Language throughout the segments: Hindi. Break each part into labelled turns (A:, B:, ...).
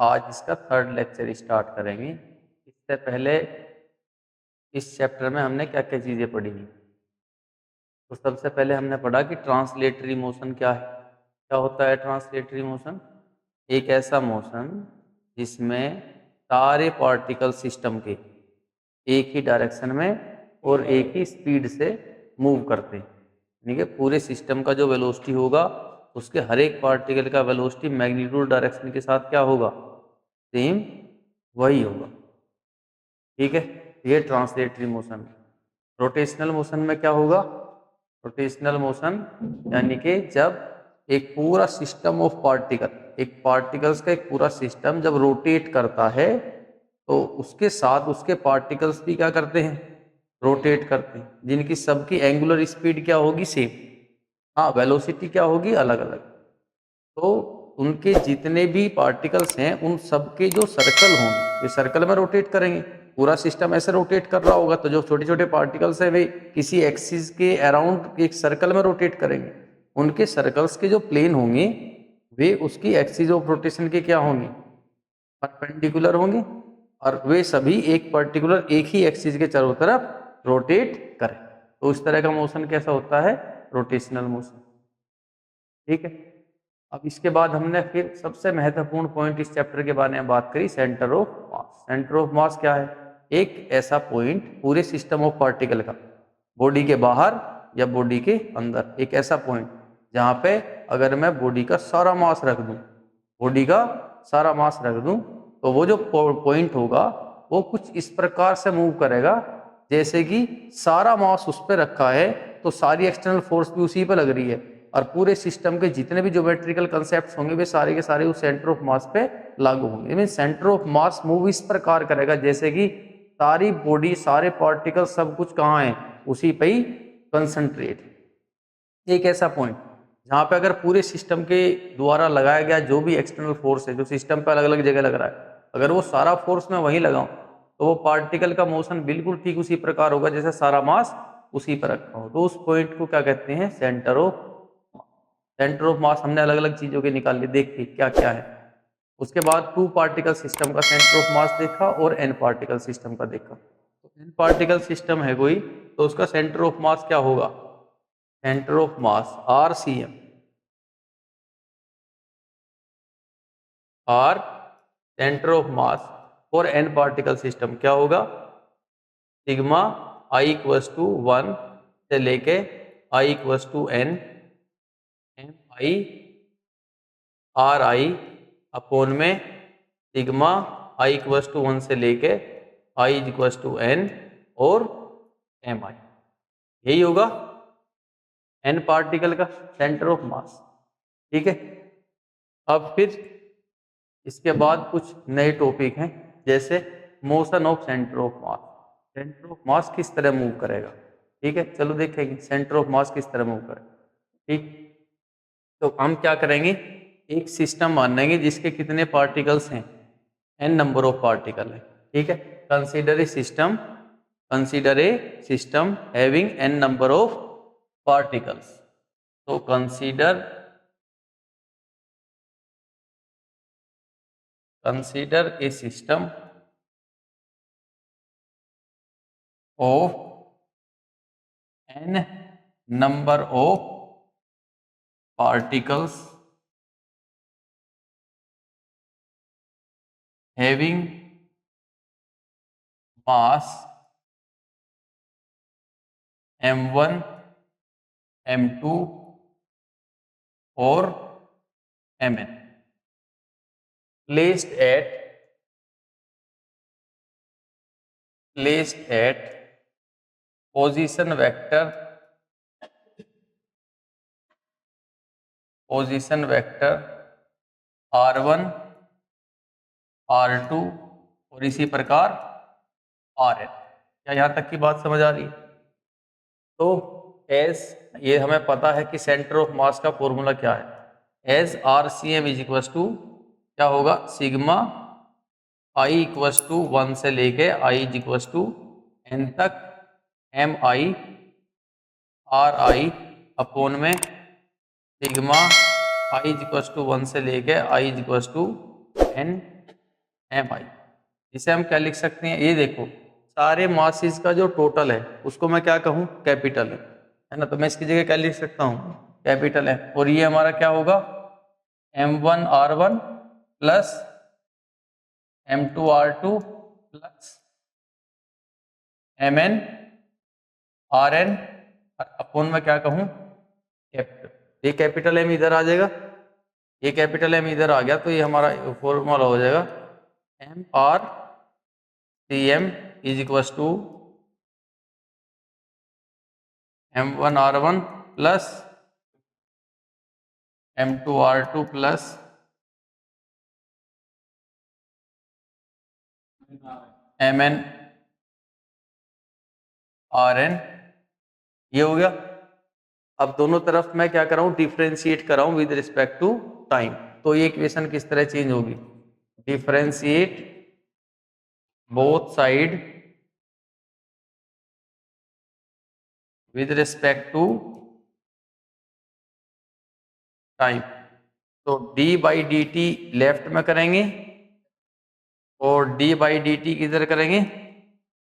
A: आज इसका 3rd लेक्चर स्टार्ट करेंगे। इससे पहले इस चैप्टर में हमने क्या क्या चीज़ें पढ़ी हैं। तो सबसे पहले हमने पढ़ा कि ट्रांसलेटरी मोशन क्या है। क्या होता है ट्रांसलेटरी मोशन? एक ऐसा मोशन जिसमें सारे पार्टिकल सिस्टम के एक ही डायरेक्शन में और एक ही स्पीड से मूव करते हैं। यानी कि पूरे सिस्टम का जो वेलोसिटी होगा उसके हर एक पार्टिकल का वेलोसिटी मैग्नीट्यूड डायरेक्शन के साथ क्या होगा? सेम वही होगा। ठीक है, ये ट्रांसलेटरी मोशन। रोटेशनल मोशन में क्या होगा? रोटेशनल मोशन यानी कि जब एक पूरा सिस्टम ऑफ पार्टिकल, एक पार्टिकल्स का एक पूरा सिस्टम जब रोटेट करता है तो उसके साथ उसके पार्टिकल्स भी क्या करते हैं? रोटेट करते हैं, जिनकी सबकी एंगुलर स्पीड क्या होगी? सेम। हाँ, वेलोसिटी क्या होगी? अलग अलग। तो उनके जितने भी पार्टिकल्स हैं उन सबके जो सर्कल होंगे, ये सर्कल में रोटेट करेंगे। पूरा सिस्टम ऐसे रोटेट कर रहा होगा तो जो छोटे छोटे पार्टिकल्स हैं वे किसी एक्सिस के अराउंड एक सर्कल में रोटेट करेंगे। उनके सर्कल्स के जो प्लेन होंगे वे उसकी एक्सिस ऑफ रोटेशन के क्या होंगे? परपेंडिकुलर होंगे, और वे सभी एक पर्टिकुलर एक ही एक्सिस के चारों तरफ रोटेट करें। तो इस तरह का मोशन कैसा होता है? Rotational motion. ठीक है, अब इसके बाद हमने फिर सबसे महत्वपूर्ण पॉइंट इस चैप्टर के बारे में बात करी, centre of mass. Centre of mass क्या है? एक ऐसा पॉइंट पूरे सिस्टम ऑफ पार्टिकल का, बॉडी के बाहर या बॉडी के अंदर, एक ऐसा पॉइंट जहां पे अगर मैं बॉडी का सारा मास रख दूं, बॉडी का सारा मास रख दूं तो वो जो पॉइंट होगा वो कुछ इस प्रकार से मूव करेगा जैसे कि सारा मास उस पर रखा है तो सारी एक्सटर्नल फोर्स भी उसी पर लग रही है, और पूरे सिस्टम के जितने भी ज्योमेट्रिकल कंसेप्ट होंगे वे सारे के सारे उस सेंटर ऑफ मास पे लागू होंगे। Mean centre of mass move इस प्रकार करेगा जैसे कि सारी बॉडी, सारे पार्टिकल, सब कुछ कहाँ है? उसी पे ही कंसंट्रेट। एक ऐसा पॉइंट जहां पे अगर पूरे सिस्टम के द्वारा लगाया गया जो भी एक्सटर्नल फोर्स है, जो सिस्टम पे अलग अलग जगह लग रहा है, अगर वो सारा फोर्स मैं वहीं लगाऊं तो वो पार्टिकल का मोशन बिल्कुल ठीक उसी प्रकार होगा जैसे सारा मास उसी पर रखा हो। तो उस पॉइंट को क्या कहते हैं? Centre of. सेंटर ऑफ मास हमने अलग अलग चीजों के निकाल लिए, देखिए क्या क्या है। उसके बाद 2 पार्टिकल सिस्टम का सेंटर ऑफ मास देखा और n पार्टिकल सिस्टम का देखा। तो n पार्टिकल सिस्टम है कोई तो उसका सेंटर ऑफ मास क्या होगा? Centre of mass RCM। और centre of mass for n particle system क्या होगा? सिग्मा I इक्वल्स टू 1 से लेके I equals to n MI RI upon में सिग्मा I इक्वल्स टू 1 से लेके I इक्वल्स टू n और MI। यही होगा n पार्टिकल का सेंटर ऑफ मास। ठीक है, अब फिर इसके बाद कुछ नए टॉपिक हैं जैसे motion of centre of mass. Centre of मास किस तरह मूव करेगा? ठीक है, चलो देखेंगे सेंटर ऑफ मास किस तरह मूव करेगा। ठीक, तो हम क्या करेंगे, एक सिस्टम मानेंगे जिसके कितने पार्टिकल्स हैं? n नंबर ऑफ पार्टिकल है। ठीक है, consider a system, consider a system having n number of particles. तो consider a system of n number of particles having mass m1, m2 और mn placed at position vector r1, r2 और इसी प्रकार rn। क्या यहां तक की बात समझ आ रही है? तो एज ये हमें पता है कि सेंटर ऑफ मास का फॉर्मूला क्या है, as RCM is equal to क्या होगा? सिग्मा I इक्वल टू 1 से लेके I is equal to n तक MI RI अपॉन में sigma I is equal to 1 से लेके I is equal to n mi। इसे हम क्या लिख सकते हैं, ये देखो सारे मासेस का जो टोटल है उसको मैं क्या कहूँ, कैपिटल है ना, तो मैं इसकी जगह क्या लिख सकता हूँ, कैपिटल है। और ये हमारा क्या होगा, m1r1 plus m2r2 plus mn rn upon में क्या कहूँ, कैपिटल। ये कैपिटल एम इधर आ जाएगा, ये कैपिटल एम इधर आ गया, तो ये हमारा फॉर्मूला हो जाएगा M R C M is equals to m1r1 plus m2r2 plus mn rn। ये हो गया। अब दोनों तरफ मैं क्या कर रहा हूँ, डिफ्रेंशिएट कर रहा हूँ विद रिस्पेक्ट टू टाइम। तो ये इक्वेशन किस तरह चेंज होगी, differentiate both side with respect to time. तो d by D t left में करेंगे और d बाई डी टी किधर करेंगे,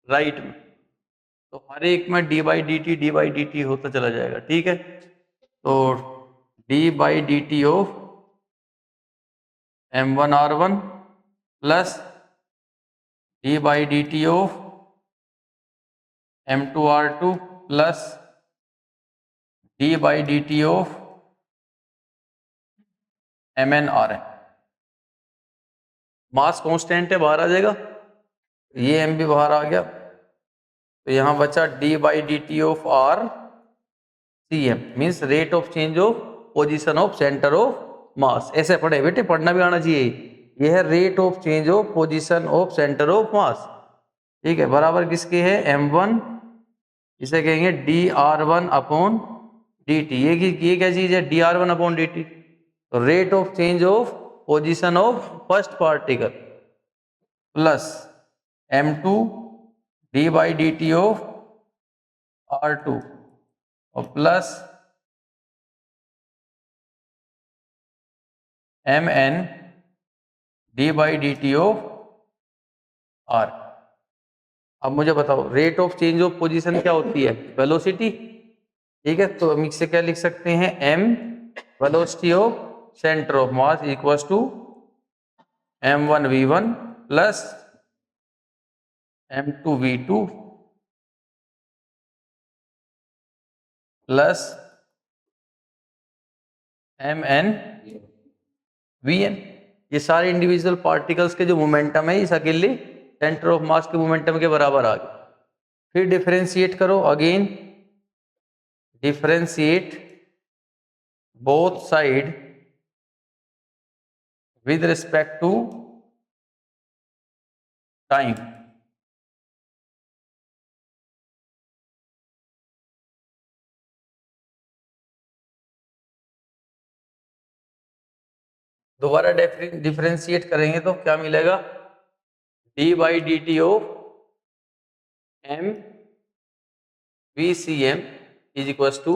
A: राइट में। तो हर एक में d बाई डी टी होता चला जाएगा, ठीक है। तो d by D t of m1r1 plus d by D t of m2r2 plus d by D t of mn rn। Mass constant है, बाहर आ जाएगा, ये m भी बाहर आ गया, तो यहां बचा d by D t of r C M means rate of change of position of centre of mass. ऐसे पढ़े बेटे, पढ़ना भी आना चाहिए। यह है rate of change of position of centre of mass, ठीक है। बराबर किसके है, m1, इसे कहेंगे dr1 अपॉन dt। ये क्या चीज है, dr1 अपॉन dt। तो rate of change of position of first particle plus m2 d by D t of r2 और plus mn d by D t of r। अब मुझे बताओ rate of change of position क्या होती है, वेलोसिटी, ठीक है। तो हम इससे क्या लिख सकते हैं, m velocity of centre of mass equals to m1v1 plus m2v2 plus mn vn। ये सारे इंडिविजुअल पार्टिकल्स के जो मोमेंटम है इस अकेले सेंटर ऑफ मास के मोमेंटम के बराबर आ गए। फिर डिफरेंशिएट करो, again differentiate both side with respect to time. दोबारा डिफरेंशिएट करेंगे तो क्या मिलेगा, d by D t of m V C M is equal to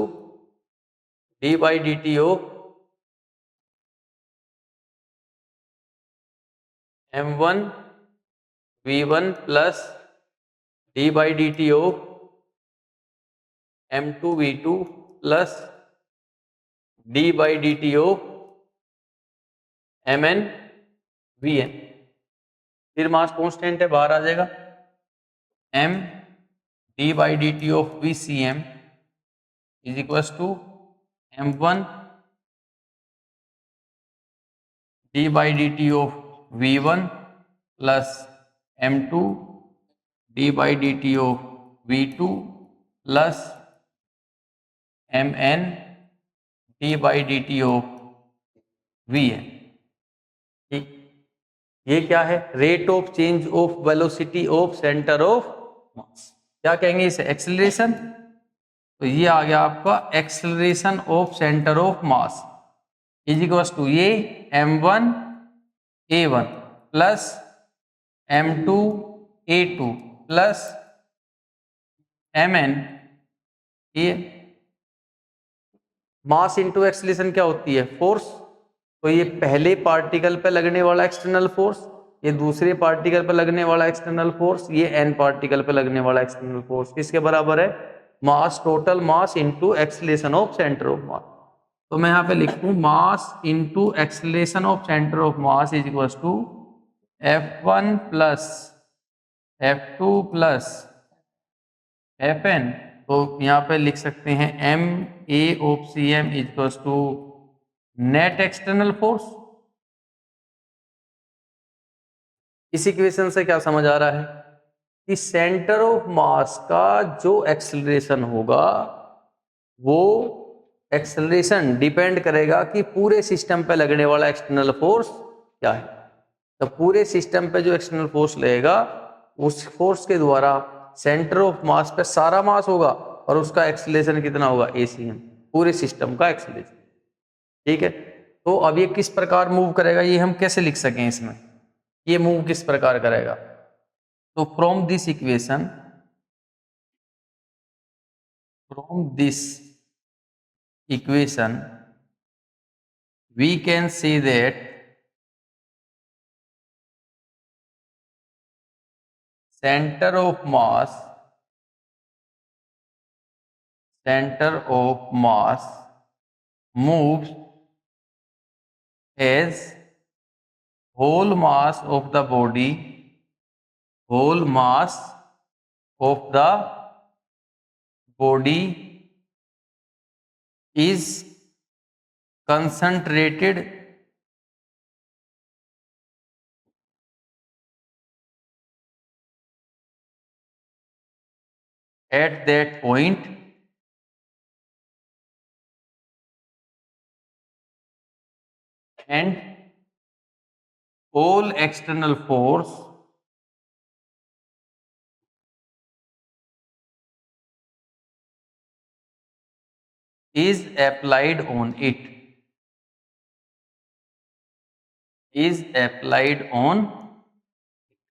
A: d by D t of m1 v1 plus d by D t of m2 v2 plus d by D t of mn vn। फिर मास कांस्टेंट है, बाहर आ जाएगा, m d by D t of V C M is equal to m1 d by D t of v1 plus m2 d by D t of v2 plus mn d by D t of vn। ठीक, ये क्या है, rate of change of velocity of centre of mass. क्या कहेंगे इसे, एक्सेलरेशन। तो ये आ गया आपका acceleration of centre of mass is equal to ये m1 a1 plus m2 a2 plus mn ये मास इंटू एक्सेलरेशन क्या होती है, फोर्स। तो ये पहले पार्टिकल पे लगने वाला एक्सटर्नल फोर्स ये दूसरे पार्टिकल पर लगने वाला एक्सटर्नल फोर्स, ये n पार्टिकल पर लगने वाला एक्सटर्नल फोर्स किसके बराबर है? Mass, total mass into acceleration of centre of mass. तो मैं यहाँ पे लिखूं mass into acceleration of centre of mass is equal to F1 plus F2 plus Fn। तो यहाँ पे लिख सकते हैं m a of cm is equal to net external force. इस इक्वेशन से क्या समझ आ रहा है कि सेंटर ऑफ मास का जो एक्सेलरेशन होगा वो एक्सेलरेशन डिपेंड करेगा कि पूरे सिस्टम पे लगने वाला एक्सटर्नल फोर्स क्या है। तो पूरे सिस्टम पे जो एक्सटर्नल फोर्स लगेगा उस फोर्स के द्वारा सेंटर ऑफ मास पे सारा मास होगा और उसका एक्सेलरेशन कितना होगा? ACM, पूरे सिस्टम का एक्सेलरेशन। ठीक है, तो अब ये किस प्रकार मूव करेगा ये हम कैसे लिख सकें इसमें, ये मूव किस प्रकार करेगा? तो from this equation, we can see that center of mass moves as whole mass of the body, whole mass of the body is concentrated at that point and all external force is applied on it, is applied on,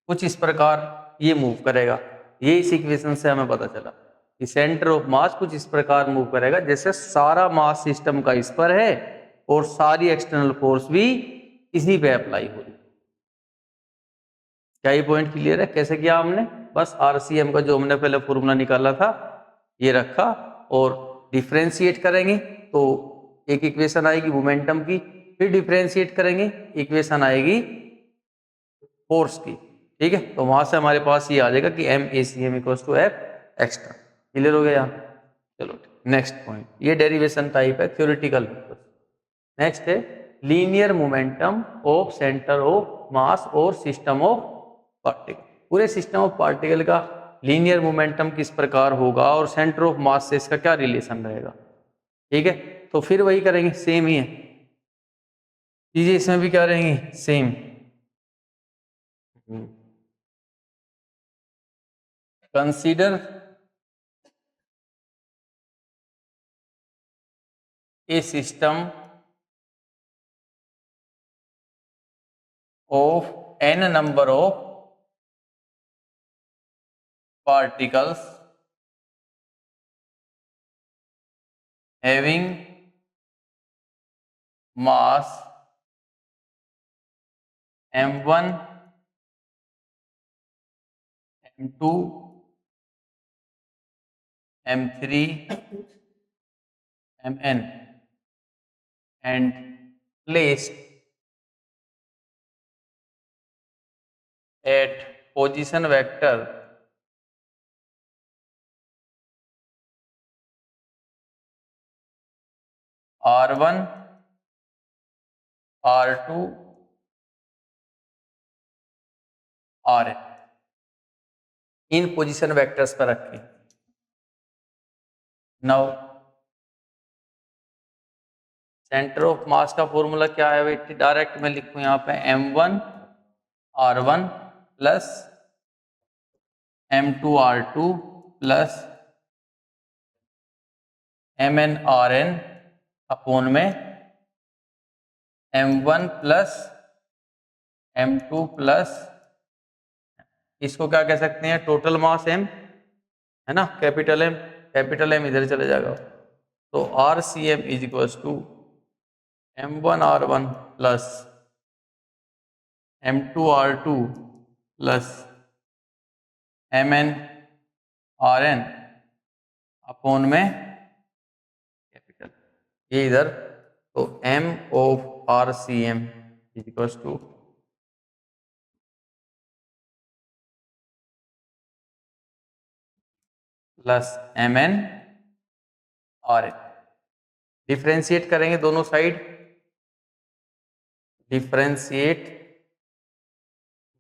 A: कुछ इस प्रकार ये मूव करेगा। ये इस इक्वेशन से हमें पता चला कि सेंटर ऑफ मास कुछ इस प्रकार मूव करेगा जैसे सारा मास सिस्टम का इस पर है और सारी एक्सटर्नल फोर्स भी इसी पे अप्लाई हो रही। क्या ये पॉइंट क्लियर है? कैसे किया हमने? बस RCM का जो हमने पहले फॉर्मूला निकाला था ये रखा और डिफरेंशिएट करेंगे तो एक इक्वेशन आएगी मोमेंटम की, फिर डिफरेंशिएट करेंगे इक्वेशन आएगी फोर्स की। ठीक है, तो वहां से हमारे पास ये आ जाएगा कि MACM equals to F extra. Clear हो गया? चलो नेक्स्ट पॉइंट, ये डेरिवेशन टाइप है थ्योरेटिकल। नेक्स्ट है linear momentum of centre of mass और सिस्टम ऑफ पार्टिकल। पूरे सिस्टम ऑफ पार्टिकल का लीनियर मोमेंटम किस प्रकार होगा और सेंटर ऑफ मास से इसका क्या रिलेशन रहेगा। ठीक है, तो फिर वही करेंगे, सेम ही है चीजें, इसमें भी क्या रहेंगी? Same. Consider a system of n number of particles having mass m1, m2, m3, mn and placed at position vector r1, r2, rn, in position vectors पर रखें। नाउ सेंटर ऑफ मास का फॉर्मूला क्या है बेटी? डायरेक्ट मैं लिखूं यहाँ पे m1 r1 plus m2 r2 plus mn rn upon में m1 प्लस m2 प्लस, इसको क्या कह सकते हैं? टोटल मास m है ना, कैपिटल M इधर चले जाएगा तो RCM is equal to m1 r1 plus M2R2 plus MnRn upon में कैपिटल ये इधर, तो M of RCM is equal to plus MnRn। Differentiate करेंगे दोनों side, differentiate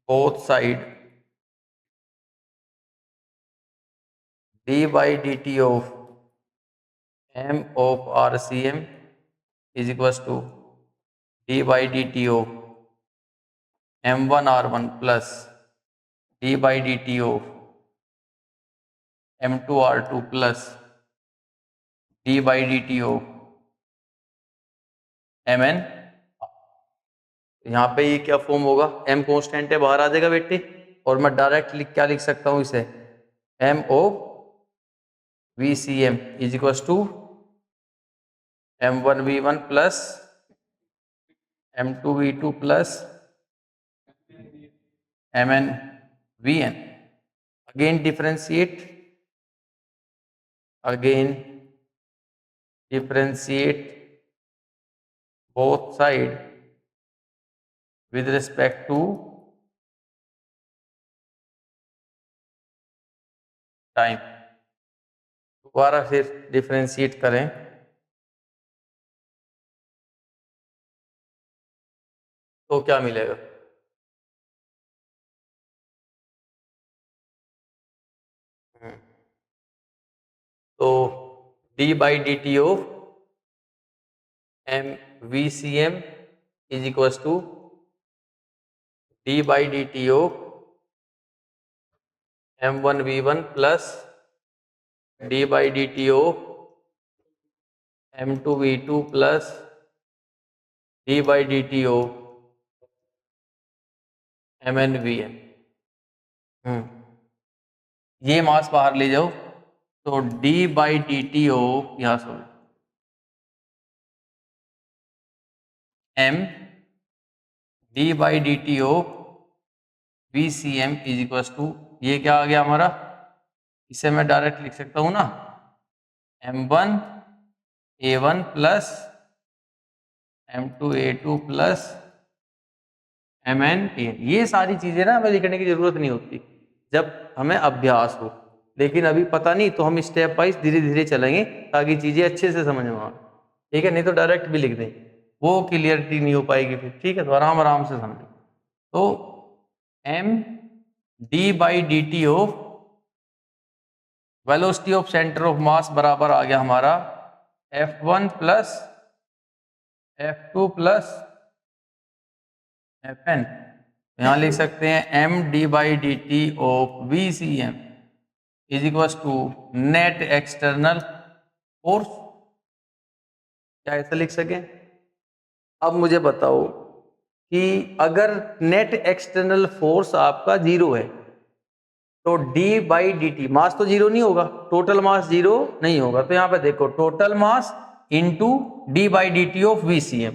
A: both side d by dt of M of RCM is equals to d by dt of M1R1 plus d by dt of M2R2 plus d by dt of Mn। यहाँ पे ये क्या फॉर्म होगा, M कांस्टेंट है बाहर आ जाएगा बेटे, और मैं डायरेक्ट क्या लिख सकता हूँ इसे, M of VCM is equal to M1V1 plus M2V2 plus MnVn। Again differentiate both side with respect to time. दोबारा फिर डिफरेंशिएट करें तो क्या मिलेगा, तो d by dt of MVCM is equal to d by dt of M1V1 plus d by dt of M2V2 plus d by dt of MnVn। ये मास बाहर ले जाओ, तो d by dt ऑफ, यहाँ sorry, M d by dt of VCM is equal to, ये क्या आ गया हमारा, इसे मैं डायरेक्ट लिख सकता हूँ ना, M1A1 plus M2A2 plus MnAn। ये सारी चीजें ना हमें लिखने की जरूरत नहीं होती जब हमें अभ्यास हो, लेकिन अभी पता नहीं तो हम स्टेप वाइज धीरे धीरे चलेंगे ताकि चीजें अच्छे से समझ में आए, ठीक है, नहीं तो डायरेक्ट भी लिख दें वो क्लियरिटी नहीं हो पाएगी फिर, ठीक है, तो आराम आराम से समझें। तो M d by dt of velocity of centre of मास बराबर आ गया हमारा F1 plus F2 plus Fn। यहाँ लिख सकते हैं M d by dt of VCM is equal to net external force, क्या ऐसा लिख सकें। अब मुझे बताओ कि अगर नेट एक्सटर्नल फोर्स आपका जीरो है तो d by D t, mass तो जीरो नहीं होगा, टोटल मास जीरो नहीं होगा, तो यहाँ पे देखो total mass into d by D t of VCM।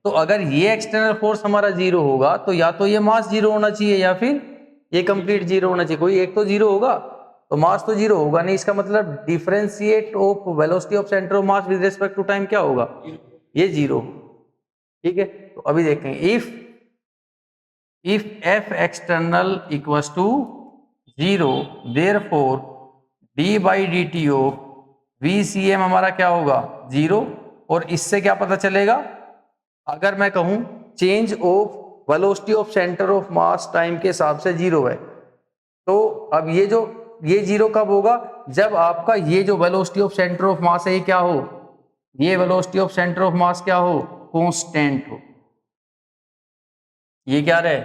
A: तो अगर ये एक्सटर्नल फोर्स हमारा जीरो होगा तो या तो ये मास जीरो होना चाहिए या फिर ये कंप्लीट जीरो होना चाहिए, कोई एक तो जीरो होगा, तो मास तो जीरो होगा नहीं, इसका मतलब differentiate of velocity of centre of mass with respect to time क्या होगा, ये जीरो, ठीक है। तो अभी देखें, if F external equals to zero, therefore d by D t of VCM हमारा क्या होगा, जीरो। और इससे क्या पता चलेगा, अगर मैं कहूं change of velocity of centre of mass time के हिसाब से जीरो है, तो अब ये जीरो कब होगा, जब आपका ये जो वेलोसिटी ऑफ सेंटर ऑफ मास है ये क्या हो, ये velocity of centre of mass क्या हो, कांस्टेंट हो। ये क्या रहे,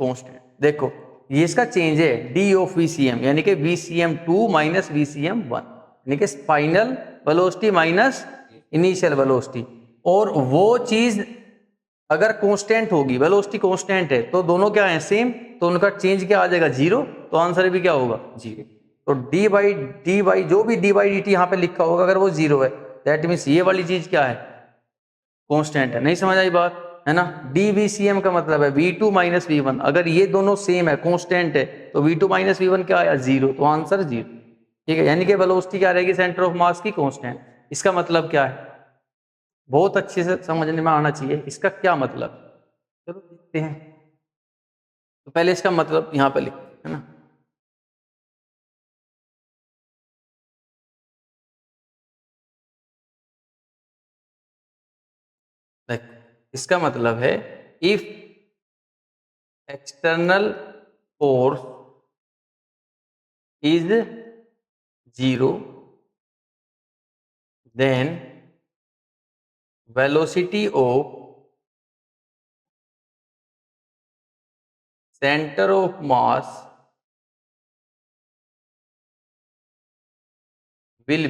A: कांस्टेंट। देखो ये इसका चेंज है d ऑफ VCM, यानी कि VCM2 माइनस VCM1, यानी कि final velocity minus initial velocity. और वो चीज अगर कांस्टेंट होगी, वेलोसिटी कांस्टेंट है, तो दोनों क्या है, सेम, तो उनका चेंज क्या आ जाएगा, जीरो, तो आंसर भी क्या होगा, जीरो। तो d बाई जो भी d बाई डी टी यहाँ पे लिखा होगा अगर वो जीरो है, दैट मीन्स ये वाली चीज क्या है, कांस्टेंट है। नहीं समझ आई बात है ना। dVcm का मतलब है V2 माइनस V1। अगर ये दोनों सेम है, कांस्टेंट है, तो V2 माइनस V1 क्या आया, 0। तो आंसर 0। ठीक है, यानी कि वेलोसिटी क्या रहेगी, सेंटर ऑफ मास की कांस्टेंट। इसका मतलब क्या है, बहुत अच्छे से समझने में आना चाहिए इसका क्या मतलब। चलो देखते हैं। तो पहले इसका मतलब यहाँ पे लिखते हैं ना। देख, इसका मतलब है if external force is 0 then velocity of center of mass will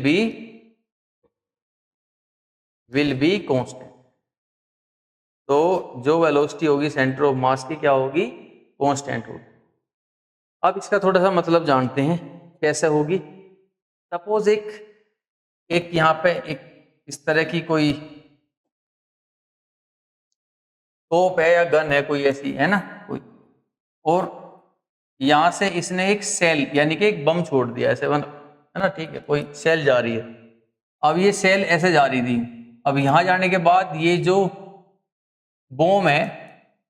A: be constant। तो जो वेलोसिटी होगी सेंटर ऑफ मास की क्या होगी, कांस्टेंट होगी। अब इसका थोड़ा सा मतलब जानते हैं कैसे होगी। सपोज एक एक यहाँ पे एक इस तरह की कोई तोप है या गन है कोई ऐसी, है ना कोई, और यहां से इसने एक सेल यानी कि एक बम छोड़ दिया ऐसे बन, है ना, ठीक है, कोई सेल जा रही है। अब ये सेल ऐसे जा रही थी, अब यहां जाने के बाद ये जो बम है,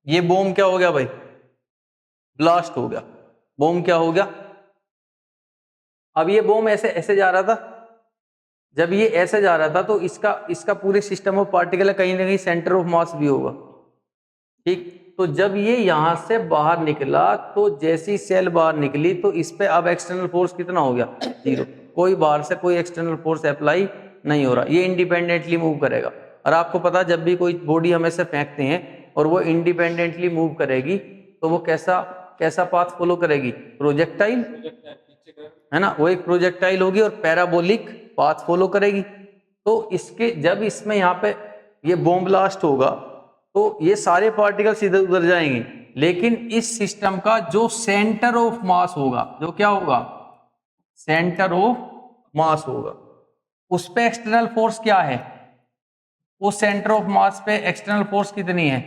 A: ये बम क्या हो गया भाई, ब्लास्ट हो गया। बम क्या हो गया, अब ये बम ऐसे ऐसे जा रहा था, जब ये ऐसे जा रहा था तो इसका इसका पूरे सिस्टम ऑफ पार्टिकल कहीं ना कहीं सेंटर ऑफ मास भी होगा। ठीक, तो जब ये यहां से बाहर निकला तो जैसी सेल बाहर निकली तो इस पे अब एक्सटर्नल फोर्स कितना हो गया, 0। कोई बाहर से कोई एक्सटर्नल फोर्स अप्लाई नहीं हो रहा, ये इंडिपेंडेंटली मूव करेगा। और आपको पता जब भी कोई बॉडी हम ऐसे फेंकते हैं और वो इंडिपेंडेंटली मूव करेगी तो वो कैसा कैसा पाथ फॉलो करेगी, प्रोजेक्टाइल, है ना, वो एक प्रोजेक्टाइल होगी और पैराबोलिक पाथ फॉलो करेगी। तो इसके जब इसमें यहाँ पे ये बॉम्ब ब्लास्ट होगा तो ये सारे पार्टिकल्स इधर उधर जाएंगे, लेकिन इस सिस्टम का जो सेंटर ऑफ मास होगा, जो क्या होगा, सेंटर ऑफ मास होगा, उस पे एक्सटर्नल फोर्स क्या है, उस सेंटर ऑफ मास पे एक्सटर्नल फोर्स कितनी है,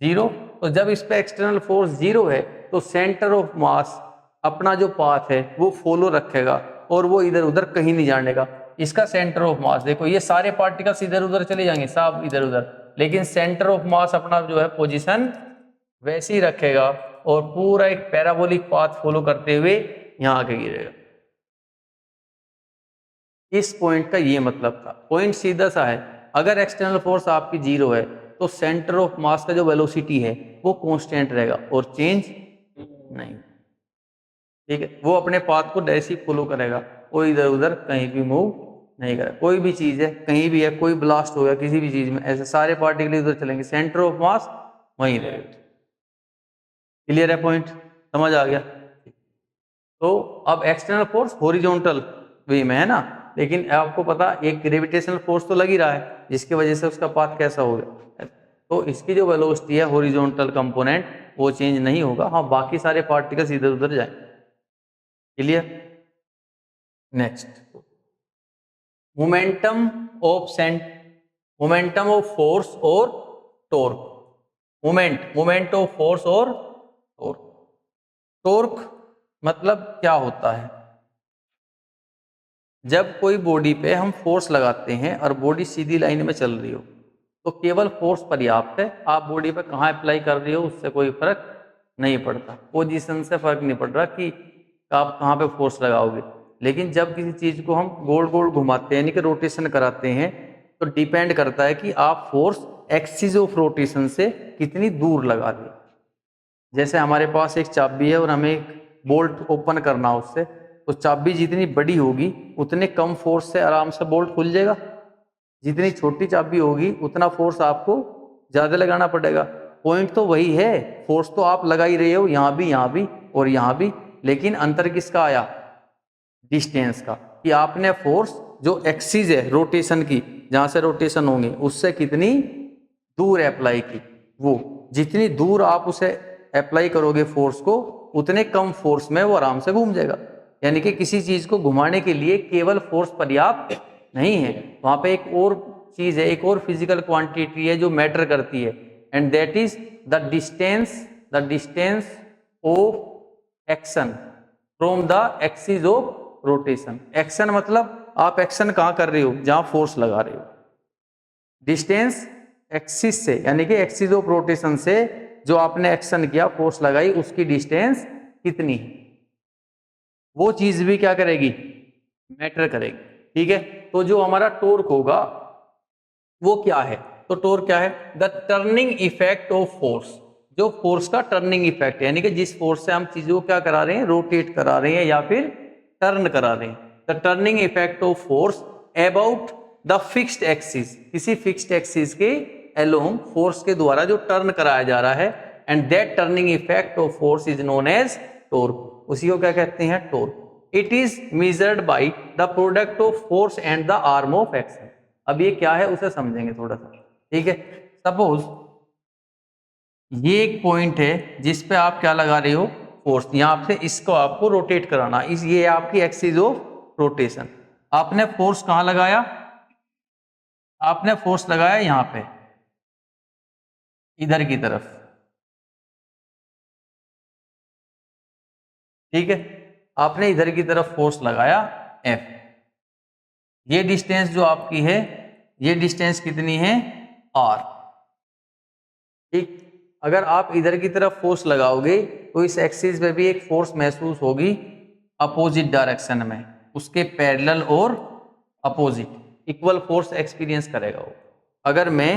A: 0। तो जब इस पे एक्सटर्नल फोर्स 0 है तो सेंटर ऑफ मास अपना जो पाथ है वो फॉलो रखेगा और वो इधर उधर कहीं नहीं जानेगा। इसका सेंटर ऑफ मास देखो, ये सारे पार्टिकल्स इधर उधर चले जाएंगे, सब इधर उधर, लेकिन सेंटर ऑफ मास अपना जो है पोजीशन वैसे ही रखेगा और पूरा एक पैराबोलिक पाथ फॉलो करते हुए यहां आके गिरेगा। इस पॉइंट का ये मतलब था। पॉइंट सीधा सा है, अगर एक्सटर्नल फोर्स आपकी 0 है तो सेंटर ऑफ मास का जो वेलोसिटी है वो कांस्टेंट रहेगा और चेंज नहीं। ठीक है, वो अपने पाथ को ऐसे ही फॉलो करेगा, वो इधर उधर कहीं भी मूव नहीं करेगा। कोई भी चीज है कहीं भी है, कोई ब्लास्ट हो गया किसी भी चीज में, ऐसे सारे पार्टिकल इधर चलेंगे, सेंटर ऑफ मास वहीं रहेगा। क्लियर है, पॉइंट समझ आ गया। तो अब एक्सटर्नल फोर्स हॉरिजॉन्टल वे में है ना, लेकिन आपको पता एक ग्रेविटेशनल फोर्स तो लग ही रहा है जिसकी वजह से उसका पाथ कैसा हो गया, तो इसकी जो वेलोसिटी है हॉरिजॉन्टल कंपोनेंट वो चेंज नहीं होगा। हाँ, बाकी सारे पार्टिकल्स इधर उधर जाए। Clear. Next, momentum of momentum of force और टॉर्क। मोमेंट ऑफ फोर्स और टॉर्क। टॉर्क मतलब क्या होता है, जब कोई बॉडी पे हम फोर्स लगाते हैं और बॉडी सीधी लाइन में चल रही हो तो केवल फोर्स पर्याप्त है, आप बॉडी पे कहाँ अप्लाई कर रही हो उससे कोई फर्क नहीं पड़ता, पोजीशन से फर्क नहीं पड़ रहा कि आप कहाँ पे फोर्स लगाओगे। लेकिन जब किसी चीज को हम गोल गोल घुमाते हैं यानी कि रोटेशन कराते हैं तो डिपेंड करता है कि आप फोर्स एक्सिस ऑफ रोटेशन से कितनी दूर लगा दें। जैसे हमारे पास एक चाबी है और हमें एक बोल्ट ओपन करना हो उससे, तो चाबी जितनी बड़ी होगी उतने कम फोर्स से आराम से बोल्ट खुल जाएगा, जितनी छोटी चाबी होगी उतना फोर्स आपको ज्यादा लगाना पड़ेगा। पॉइंट तो वही है, फोर्स तो आप लगा ही रहे हो यहाँ भी और यहाँ भी, लेकिन अंतर किसका आया, डिस्टेंस का, कि आपने फोर्स जो एक्सिस है रोटेशन की, जहां से रोटेशन होंगे उससे कितनी दूर अप्लाई की, वो जितनी दूर आप उसे अप्लाई करोगे फोर्स को उतने कम फोर्स में वो आराम से घूम जाएगा। यानी कि किसी चीज को घुमाने के लिए केवल फोर्स पर्याप्त नहीं है, वहां पे एक और चीज है, एक और फिजिकल क्वांटिटी है जो मैटर करती है, and that is the distance of action from the axis of rotation. Action मतलब आप एक्शन कहाँ कर रहे हो, जहां फोर्स लगा रहे हो। डिस्टेंस एक्सिस से, यानी कि एक्सिस ऑफ रोटेशन से जो आपने एक्शन किया, फोर्स लगाई, उसकी डिस्टेंस कितनी है, वो चीज भी क्या करेगी, मैटर करेगी। ठीक है, तो जो हमारा टॉर्क होगा वो क्या है, तो टॉर्क क्या है, the turning effect of force, जो फोर्स का टर्निंग इफेक्ट, यानी कि जिस फोर्स से हम चीजों को क्या करा रहे हैं, रोटेट करा रहे हैं या फिर टर्न करा रहे हैं। The turning effect of force about the fixed axis, किसी फिक्स्ड एक्सिस के अलोंग फोर्स के द्वारा जो टर्न कराया जा रहा है, and that turning effect of force is known as torque. उसी को क्या कहते हैं, torque. It is measured by the product of force and the arm of action. अब ये क्या है उसे समझेंगे थोड़ा सा। ठीक है, सपोज ये एक पॉइंट है जिस पे आप क्या लगा रहे हो, फोर्स, यहां से इसको आपको रोटेट कराना, इस ये आपकी एक्सिस ऑफ रोटेशन। आपने फोर्स कहां लगाया, आपने फोर्स लगाया यहां पे, इधर की तरफ। ठीक है, आपने इधर की तरफ फोर्स लगाया F। ये डिस्टेंस जो आपकी है, ये डिस्टेंस कितनी है, R। ठीक, अगर आप इधर की तरफ फोर्स लगाओगे तो इस एक्सिस पे भी एक फोर्स महसूस होगी अपोजिट डायरेक्शन में, उसके पैरेलल और अपोजिट इक्वल फोर्स एक्सपीरियंस करेगा वो। अगर मैं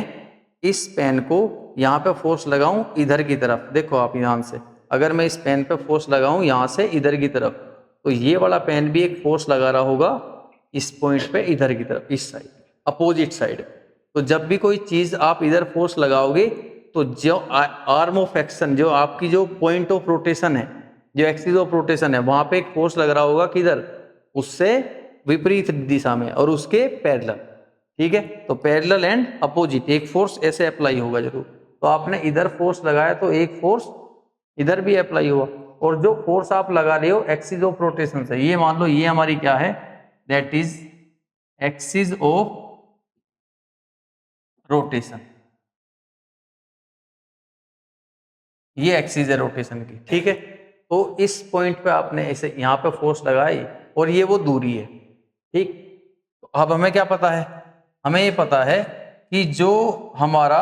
A: इस पेन को यहाँ पे फोर्स लगाऊं इधर की तरफ, देखो आप ध्यान से, अगर मैं इस पेन पे फोर्स लगाऊं यहाँ से इधर की तरफ, तो ये वाला पेन भी एक फोर्स लगा रहा होगा इस पॉइंट पे इधर की तरफ, इस साइड, अपोजिट साइड। तो जब भी कोई चीज आप इधर फोर्स लगाओगे तो जो आर्म ऑफ एक्शन, जो आपकी जो पॉइंट ऑफ रोटेशन है, जो एक्सिस ऑफ रोटेशन है, वहां पे एक फोर्स लग रहा होगा किधर, उससे विपरीत दिशा में और उसके पैरेलल। ठीक है, तो पैरेलल एंड अपोजिट एक फोर्स ऐसे अप्लाई होगा जरूर। तो आपने इधर फोर्स लगाया तो एक फोर्स इधर भी अप्लाई हुआ, और जो फोर्स आप लगा रहे हो एक्सिस ऑफ रोटेशन से, ये मान लो ये हमारी क्या है, that is axis of rotation, ये एक्सिस है रोटेशन की। ठीक है, तो इस पॉइंट पे आपने ऐसे यहाँ पे फोर्स लगाई और ये वो दूरी है। ठीक, तो अब हमें क्या पता है, हमें ये पता है कि जो हमारा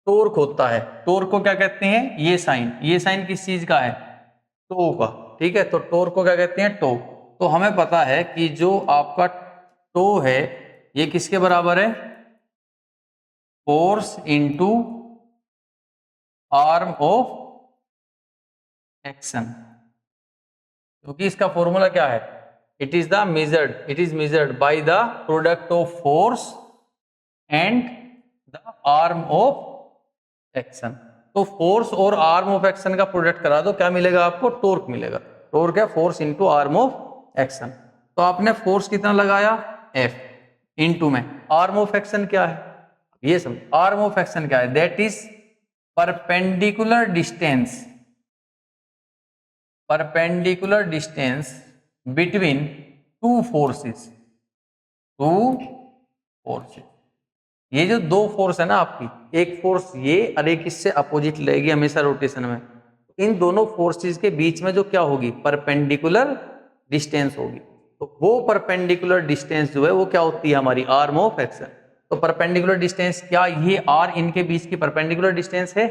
A: टॉर्क होता है, टॉर्क को क्या कहते हैं, ये साइन किस चीज का है, टो का। ठीक है, तो टॉर्क को क्या कहते हैं, टो। तो हमें पता है कि जो आपका टो है ये किसके बराबर है, force into arm of action, क्योंकि इसका फॉर्मूला क्या है, it is measured by the product of force and the arm of action. तो फोर्स और आर्म ऑफ एक्शन का प्रोडक्ट करा दो, क्या मिलेगा आपको, टॉर्क मिलेगा। टॉर्क है force into arm of action. तो आपने फोर्स कितना लगाया, F, इनटू में आर्म ऑफ एक्शन क्या है, ये समझ, आर्म ऑफ एक्शन क्या है, that is perpendicular distance between two forces. ये जो दो फोर्स है ना आपकी, एक फोर्स ये और एक इससे अपोजिट रहेगी हमेशा रोटेशन में, इन दोनों फोर्सेस के बीच में जो क्या होगी, परपेंडिकुलर डिस्टेंस होगी। तो वो परपेंडिकुलर डिस्टेंस जो है वो क्या होती है, हमारी आर्म ऑफ एक्शन। तो परपेंडिकुलर डिस्टेंस, क्या ये आर इनके बीच की परपेंडिकुलर डिस्टेंस है,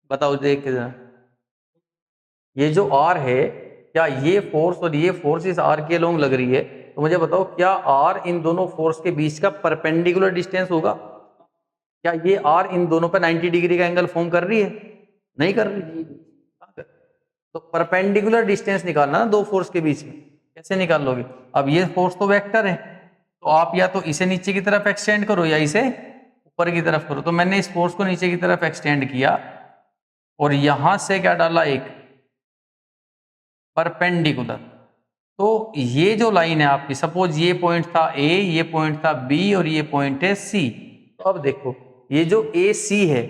A: बताओ देख के जरा। ये जो आर है, क्या ये फोर्स और ये फोर्स इस आर के अलोंग लग रही है, तो मुझे बताओ क्या आर इन दोनों फोर्स के बीच का परपेंडिकुलर डिस्टेंस होगा, क्या ये आर इन दोनों पे 90 डिग्री का एंगल फॉर्म कर रही है, नहीं कर रही। तो परपेंडिकुलर डिस्टेंस निकालना ना दो फोर्स के बीच में, कैसे निकाल लोगे, अब ये फोर्स तो वेक्टर है, तो आप या तो इसे नीचे की तरफ एक्सटेंड करो या इसे ऊपर की तरफ करो। तो मैंने इस फोर्स को नीचे की तरफ एक्सटेंड किया और यहां से क्या डाला, एक परपेंडिकुलर। तो ये जो लाइन है आपकी, सपोज ये पॉइंट था ए, ये पॉइंट था बी और ये पॉइंट है सी। तो अब देखो ये जो ए सी है,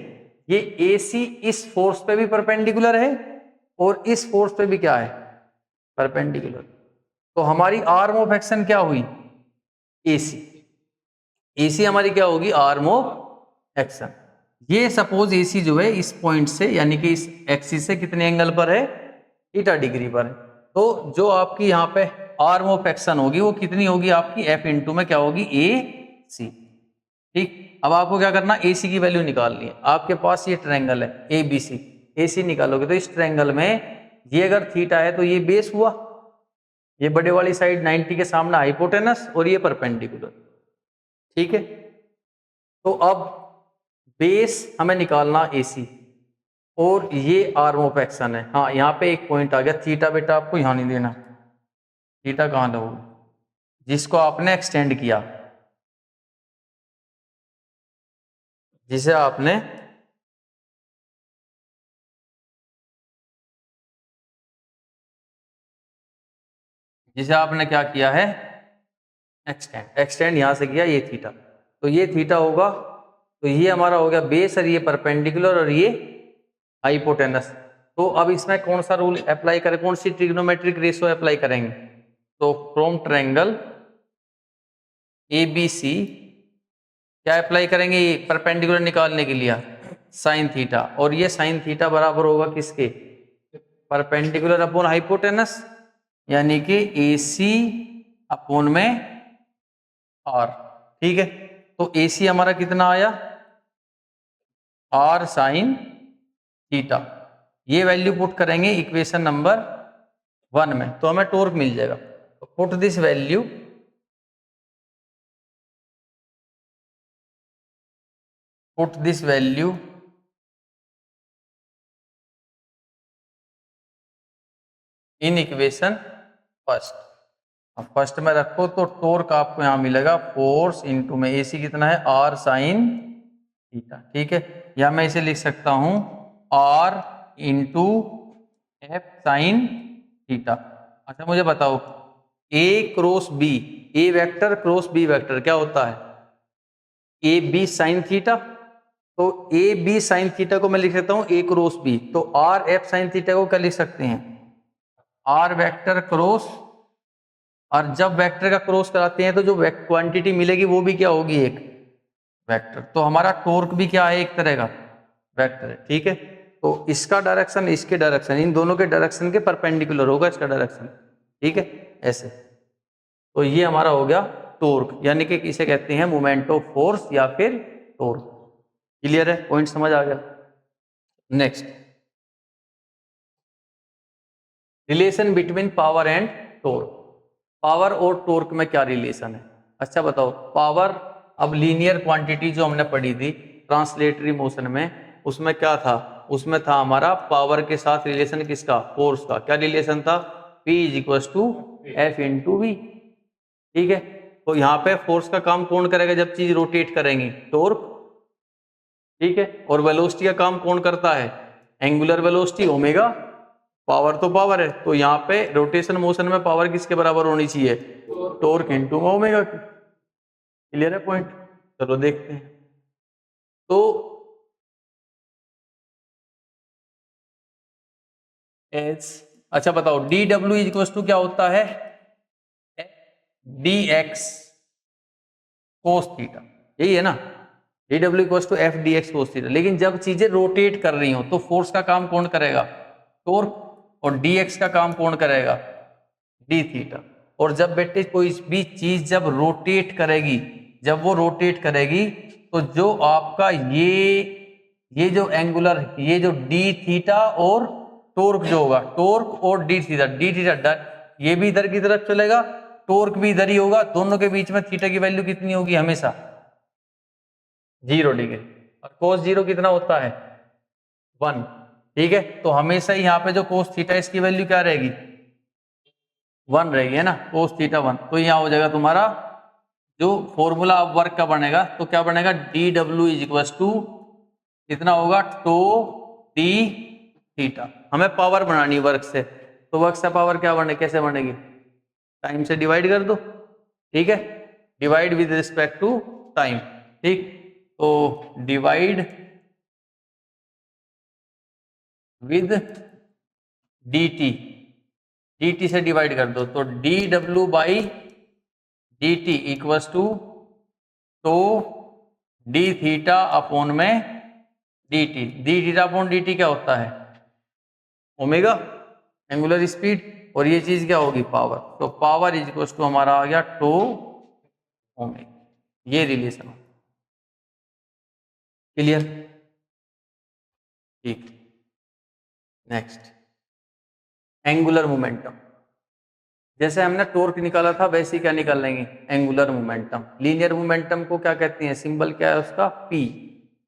A: ये ए सी इस फोर्स पे भी परपेंडिकुलर है और इस फोर्स पे भी क्या है, परपेंडिकुलर। तो हमारी आर्म ऑफ एक्शन क्या हुई, ए सी। ए सी हमारी क्या होगी, आर्म ऑफ एक्शन। ये सपोज AC जो है इस पॉइंट से यानी कि इस एक्सिस से कितने एंगल पर है, थीटा डिग्री पर है। तो जो आपकी यहाँ पे आर्म ऑफ एक्शन होगी वो कितनी होगी आपकी, F इंटू में क्या होगी, AC। ठीक, अब आपको क्या करना, AC की वैल्यू निकालनी है। आपके पास ये ट्रायंगल है ABC, AC निकालोगे तो इस ट्रायंगल में ये अगर थीटा है तो ये बेस हुआ, ये बड़े वाली साइड 90 के सामने हाइपोटेनस और ये परपेंडिकुलर। ठीक है, तो अब बेस हमें निकालना AC और ये आर्म ऑफ एक्शन है। हाँ, यहाँ पे एक पॉइंट आ गया, थीटा बेटा आपको यहाँ नहीं देना, थीटा कहाँ लोगे, जिसको आपने एक्सटेंड किया, जिसे आपने क्या किया है, एक्सटेंड यहां से किया, ये थीटा, तो ये थीटा होगा, तो ये हमारा हो गया बेस और ये परपेंडिकुलर और ये हाइपोटेनस। तो अब इसमें कौन सा रूल अप्लाई करें, कौन सी ट्रिग्नोमेट्रिक रेशियो अप्लाई करेंगे, तो फ्रॉम ट्रायंगल ABC क्या अप्लाई करेंगे, परपेंडिकुलर निकालने के लिए साइन थीटा, और ये साइन थीटा बराबर होगा किसके, परपेंडिकुलर अपॉन हाइपोटेनस, यानी कि AC अपॉन में R। ठीक है, तो AC हमारा कितना आया, R साइन थीटा। ये वैल्यू पुट करेंगे इक्वेशन नंबर 1 में तो हमें टॉर्क मिल जाएगा। तो put this value in equation first. अब फर्स्ट में रखो तो टॉर्क आपको यहां मिलेगा फोर्स इनटू में AC कितना है, R साइन थीटा। ठीक है, या मैं इसे लिख सकता हूं R into F sine theta. अच्छा मुझे बताओ, A cross B, A vector cross B vector क्या होता है, AB साइन थीटा। तो AB साइन थीटा को मैं लिख सकता हूं A क्रॉस B, तो RF साइन थीटा को क्या लिख सकते हैं, R वेक्टर क्रॉस, और जब वेक्टर का क्रॉस कराते हैं तो जो क्वांटिटी मिलेगी वो भी क्या होगी, एक वेक्टर। तो हमारा टॉर्क भी क्या है, एक तरह का वेक्टर है। ठीक है, तो इसका डायरेक्शन इसके डायरेक्शन, इन दोनों के डायरेक्शन के परपेंडिकुलर होगा इसका डायरेक्शन। ठीक है, ऐसे। तो ये हमारा हो गया टॉर्क, यानी कि इसे कहते हैं मोमेंट ऑफ फोर्स या फिर टॉर्क। क्लियर है, पॉइंट समझ आ गया। Next, relation between power and torque. Power और टॉर्क में क्या रिलेशन है, अच्छा बताओ। पावर, अब लीनियर क्वांटिटी जो हमने पढ़ी थी ट्रांसलेटरी मोशन में, उसमें क्या था, उसमें था हमारा पावर के साथ रिलेशन किसका, फोर्स का। क्या रिलेशन था, P is equal to F into V. ठीक है, तो यहाँ पे फोर्स का काम कौन करेगा जब चीज रोटेट करेंगी, टॉर्क। ठीक है, और वेलोसिटी का काम कौन करता है, एंगुलर वेलोसिटी ओमेगा। पावर तो पावर है, तो यहाँ पे रोटेशन मोशन में पावर किसके बराबर होनी चाहिए, टॉर्क इनटू ओमेगा की। क्लियर है पॉइंट, चलो देखते हैं। तो एच, अच्छा बताओ, d W is equal to क्या होता है, डी एक्स कोस थीटा, यही है ना, d W equal to F d x cos theta. लेकिन जब चीजें रोटेट कर रही हो तो फोर्स का काम कौन करेगा, टॉर्क, और डी एक्स का काम कौन करेगा, डी थीटा। और जब बेटे कोई भी चीज जब रोटेट करेगी, जब वो रोटेट करेगी तो जो आपका ये जो एंगुलर, ये जो डी थीटा और टॉर्क जो होगा, टॉर्क और डी थीटा ये भी इधर की तरफ चलेगा, टॉर्क भी इधर ही होगा। दोनों के बीच में थीटा की वैल्यू कितनी होगी, हमेशा 0 डिग्री। और कोस 0 कितना होता है, 1। ठीक है, तो हमेशा ही यहाँ पे जो कोस थीटा इसकी वैल्यू क्या रहेगी, 1 रहेगी, है ना, कोस थीटा 1। तो यहाँ हो जाएगा तुम्हारा जो फॉर्मूला अब वर्क का बनेगा, तो क्या बनेगा, d W is equal to कितना होगा, टो डी थीटा। हमें पावर बनानी वर्क से, तो वर्क से पावर क्या बने, कैसे बनेगी, टाइम से डिवाइड कर दो। ठीक है, divide with respect to time. ठीक, तो डिवाइड विद dt, dt से डिवाइड कर दो, तो D W by D T equal to to D theta upon में D T. D theta upon D T क्या होता है? ओमेगा, एंगुलर स्पीड, और ये चीज क्या होगी? पावर। तो पावर इज इक्वल टू हमारा आ गया टू ओमेगा। ये रिलेशन। क्लियर? ठीक। Next, angular momentum. जैसे हमने टॉर्क निकाला था वैसे ही क्या निकाल लेंगे? Angular momentum. लीनियर मोमेंटम को क्या कहते हैं? सिंबल क्या है उसका? पी।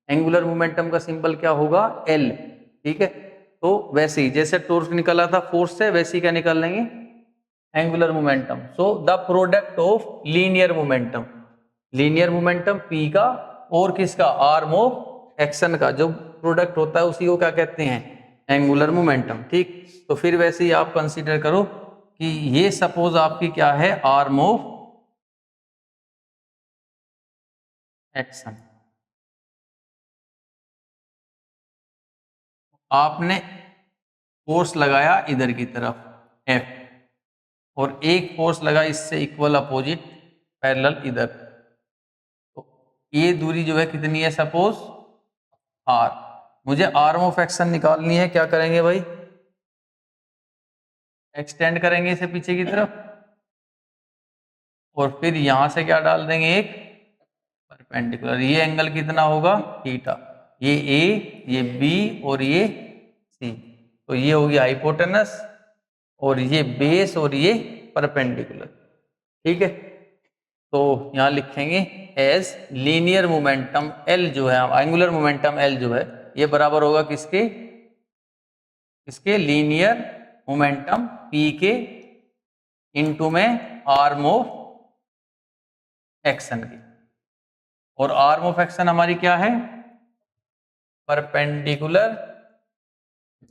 A: एंगुलर मोमेंटम का सिंबल क्या होगा? एल। ठीक है, तो वैसे ही जैसे टॉर्क निकाला था फोर्स से, वैसे ही क्या निकाल लेंगे? Angular momentum. So the product of linear momentum, linear momentum P का और किसका? आर्म ऑफ एक्शन का जो प्रोडक्ट होता है उसी को क्या कहते हैं? Angular momentum. ठीक, तो फिर वैसे ही आप कंसीडर करो कि ये सपोज आपकी क्या है? Arm of action. आपने फोर्स लगाया इधर की तरफ F, और एक फोर्स लगा इससे इक्वल अपोजिट पैरेलल इधर। तो ये दूरी जो है कितनी है? Suppose R। मुझे आर्म ऑफ एक्शन निकालनी है, क्या करेंगे भाई? एक्सटेंड करेंगे इसे पीछे की तरफ, और फिर यहां से क्या डाल देंगे? एक परपेंडिकुलर। ये एंगल कितना होगा? थीटा। ये ए, ये बी, और ये सी। तो ये होगी हाइपोटेनस, और ये बेस, और ये परपेंडिकुलर। ठीक है, तो यहां लिखेंगे एज लीनियर मोमेंटम एल जो है, एंगुलर मोमेंटम एल जो है, ये बराबर होगा किसके? इसके लीनियर मोमेंटम पी के इनटू में आर्म ऑफ एक्शन की। और आर्म ऑफ एक्शन हमारी क्या है? Perpendicular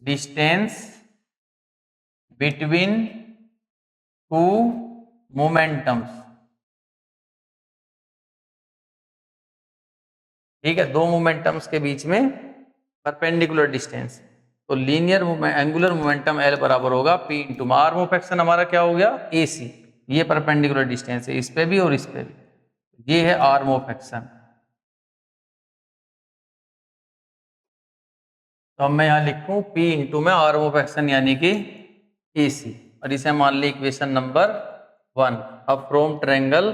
A: distance between two momentums. ठीक है, दो मोमेंटम्स के बीच में परपेंडिकुलर डिस्टेंस। तो लीनियर एंगुलर मोमेंटम एल बराबर होगा P into arm of action हमारा क्या हो गया? ए सी। ये परपेंडिकुलर डिस्टेंस है इस पे भी और इस पे भी। ये है आर्म ऑफ एक्शन। तो अब मैं यहां लिखूं पी इंटू में आर्म ऑफ एक्शन यानी कि ए सी, और इसे मान ली इक्वेशन नंबर 1। अब from triangle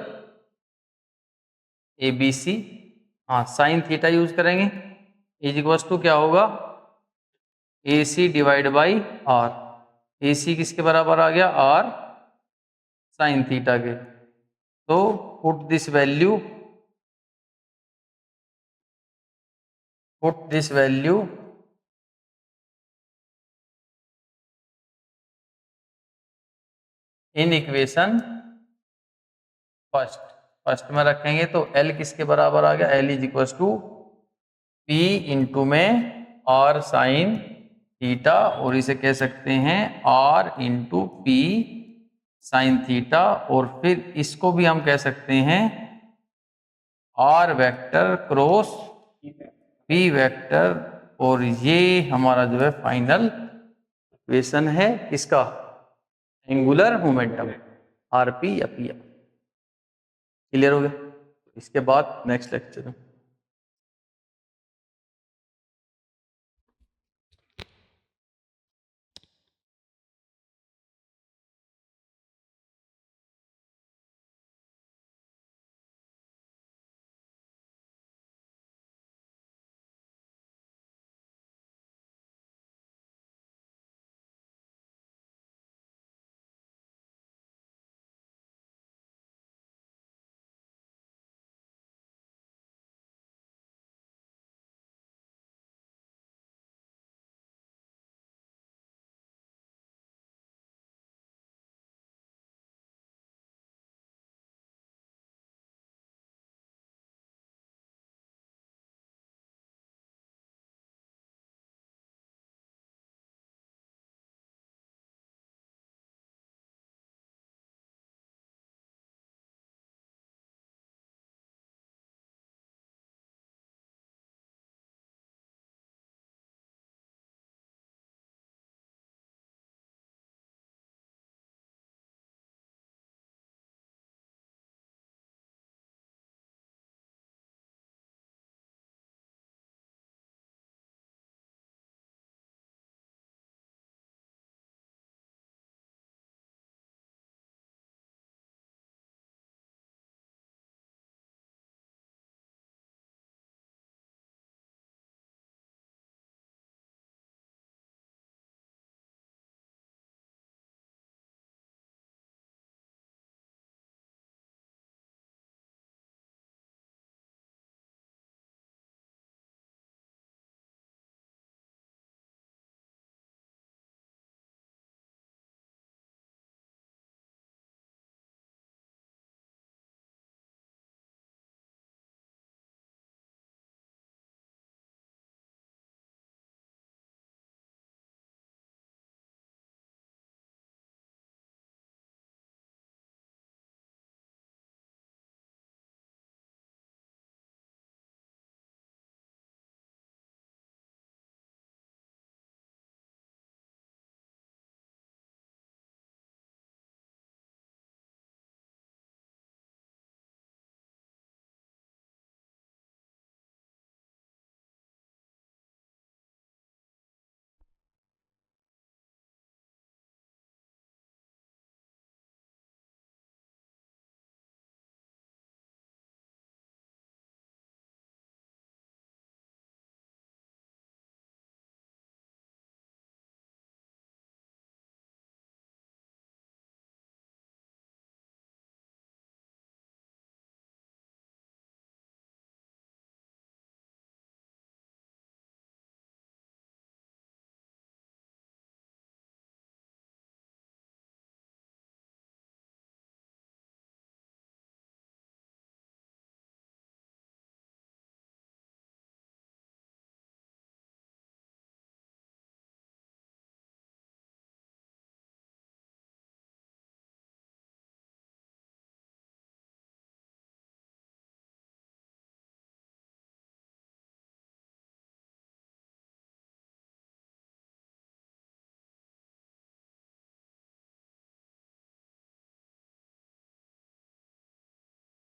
A: A B C, हाँ साइन थीटा यूज करेंगे, इज इक्वल टू क्या होगा? A C divide by R. A C किसके बराबर आ गया? आर साइन थीटा के। तो put this value in equation first में रखेंगे। तो L किसके बराबर आ गया? L is equal to P into में आर साइन थीटा, और इसे कह सकते हैं R into P sine theta, और फिर इसको भी हम कह सकते हैं R vector cross P vector. और ये हमारा जो है फाइनल इक्वेशन है किसका? एंगुलर मोमेंटम, आरपी या पी। क्लियर हो गया? इसके बाद नेक्स्ट लेक्चर में